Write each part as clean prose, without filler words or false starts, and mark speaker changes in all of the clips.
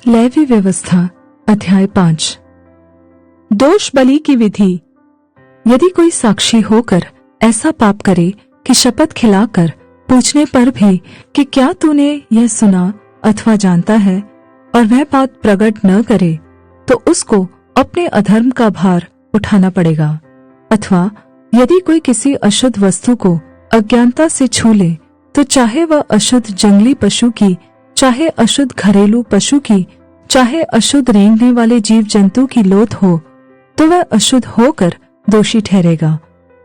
Speaker 1: Levy व्यवस्था अध्याय 5। दोष बलि की विधि। यदि कोई साक्षी होकर ऐसा पाप करे कि शपथ खिलाकर पूछने पर भी कि क्या तूने यह सुना अथवा जानता है, और वह बात प्रकट न करे, तो उसको अपने अधर्म का भार उठाना पड़ेगा। अथवा यदि कोई किसी अशुद्ध वस्तु को अज्ञानता से छू ले, तो चाहे वह अशुद्ध जंगली पशु की, चाहे अशुद्ध घरेलू पशु की, चाहे अशुद्ध रेंगने वाले जीव जंतु की लोथ हो, तो वह अशुद्ध होकर दोषी ठहरेगा।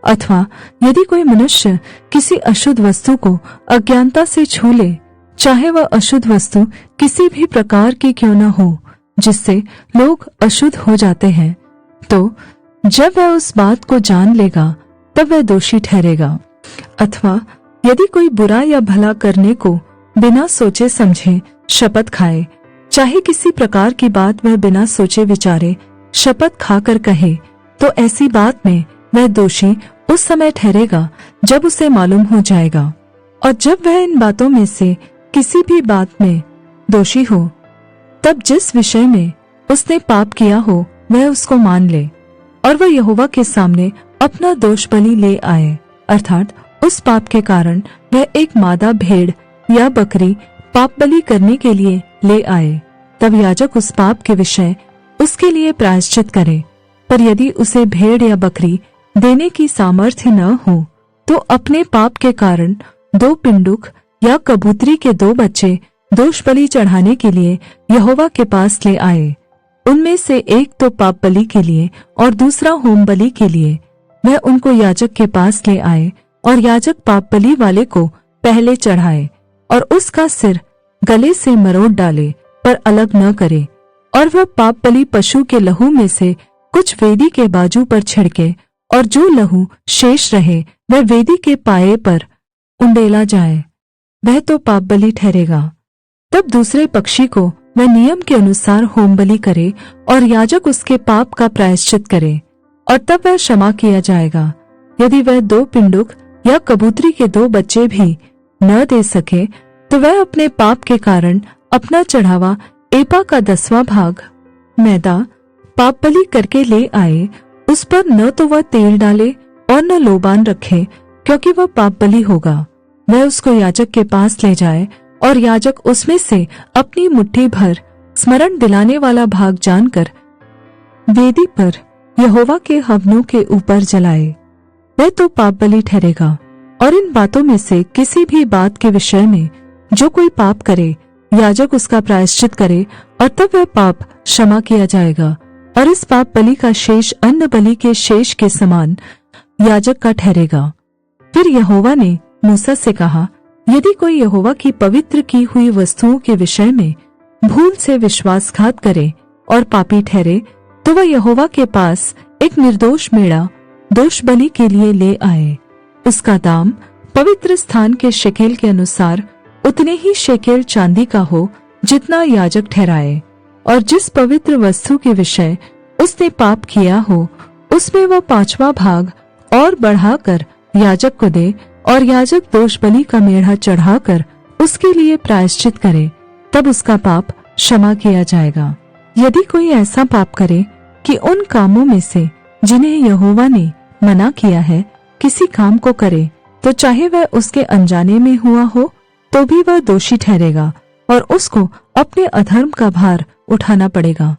Speaker 1: अथवा यदि कोई मनुष्य किसी अशुद्ध वस्तु को अज्ञानता से छू ले, चाहे वह अशुद्ध वस्तु किसी भी प्रकार की क्यों न हो, जिससे लोग अशुद्ध हो जाते हैं, तो जब वह उस बात को जान लेगा तब वह दोषी ठहरेगा। अथवा यदि कोई बुरा या भला करने को बिना सोचे समझे शपथ खाए, चाहे किसी प्रकार की बात वह बिना सोचे विचारे शपथ खाकर कहे, तो ऐसी बात में वह दोषी उस समय ठहरेगा जब उसे मालूम हो जाएगा। और जब वह इन बातों में से किसी भी बात में दोषी हो, तब जिस विषय में उसने पाप किया हो वह उसको मान ले, और वह यहोवा के सामने अपना दोष बलि ले आए, अर्थात उस पाप के कारण वह एक मादा भेड़ या बकरी पाप बलि करने के लिए ले आए। तब याजक उस पाप के विषय उसके लिए प्रायश्चित करे। पर यदि उसे भेड़ या बकरी देने की सामर्थ्य न हो, तो अपने पाप के कारण 2 पिंडुक या कबूतरी के 2 बच्चे दोष बलि चढ़ाने के लिए यहोवा के पास ले आए। उनमें से एक तो पाप बलि के लिए और दूसरा होम बलि के लिए। वह उनको याजक के पास ले आए, और याजक पाप बलि वाले को पहले चढ़ाए, और उसका सिर गले से मरोड़ डाले, पर अलग न करे। और वह पाप बलि पशु के लहू में से कुछ वेदी के बाजू पर छिड़के, और जो लहू शेष रहे वह वेदी के पाए पर उंडेला जाए, वह तो पाप बलि ठहरेगा। तब दूसरे पक्षी को वह नियम के अनुसार होम बलि करे, और याजक उसके पाप का प्रायश्चित करे, और तब वह क्षमा किया जाएगा। यदि वह 2 पिंडुक या कबूतरी के 2 बच्चे भी न दे सके, तो वह अपने पाप के कारण अपना चढ़ावा एपा का 10वां भाग मैदा पाप बलि करके ले आए। उस पर न तो वह तेल डाले और न लोबान रखे, क्योंकि वह पाप बलि होगा। वह उसको याजक के पास ले जाए, और याजक उसमें से अपनी मुट्ठी भर स्मरण दिलाने वाला भाग जानकर वेदी पर यहोवा के हवनों के ऊपर जलाए, वह तो पाप बलि ठहरेगा। और इन बातों में से किसी भी बात के विषय में जो कोई पाप करे, याजक उसका प्रायश्चित करे, और तब वह पाप क्षमा किया जाएगा। और इस पाप बलि का शेष अन्न बलि के शेष के समान याजक का ठहरेगा। फिर यहोवा ने मूसा से कहा, यदि कोई यहोवा की पवित्र की हुई वस्तुओं के विषय में भूल से विश्वासघात करे और पापी ठहरे, तो वह यहोवा के पास एक निर्दोष मेढ़ा दोष बलि के लिए ले आए। उसका दाम पवित्र स्थान के शेकेल के अनुसार उतने ही शेकेल चांदी का हो जितना याजक ठहराए। और जिस पवित्र वस्तु के विषय उसने पाप किया हो, उसमें वह 5वां भाग और बढ़ाकर याजक को दे, और याजक दोष बलि का मेढ़ा चढ़ाकर उसके लिए प्रायश्चित करे, तब उसका पाप क्षमा किया जाएगा। यदि कोई ऐसा पाप करे कि उन कामों में से जिन्हें यहोवा ने मना किया है किसी काम को करे, तो चाहे वह उसके अनजाने में हुआ हो, तो भी वह दोषी ठहरेगा, और उसको अपने अधर्म का भार उठाना पड़ेगा।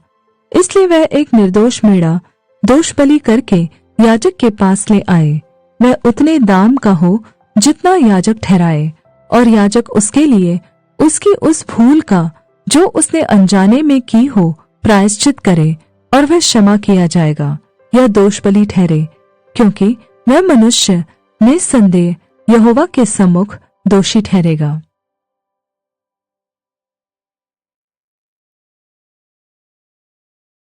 Speaker 1: इसलिए वह एक निर्दोष मेढ़ा दोष बलि करके याजक के पास ले आए। वह उतने दाम का हो जितना याजक ठहराए, और याजक उसके लिए उसकी उस भूल का जो उसने अनजाने में की हो प्रायश्चित करे, और वह क्षमा किया जाएगा। यह दोष बलि ठहरे, क्योंकि वह मनुष्य निस्संदेह यहोवा के सम्मुख दोषी ठहरेगा।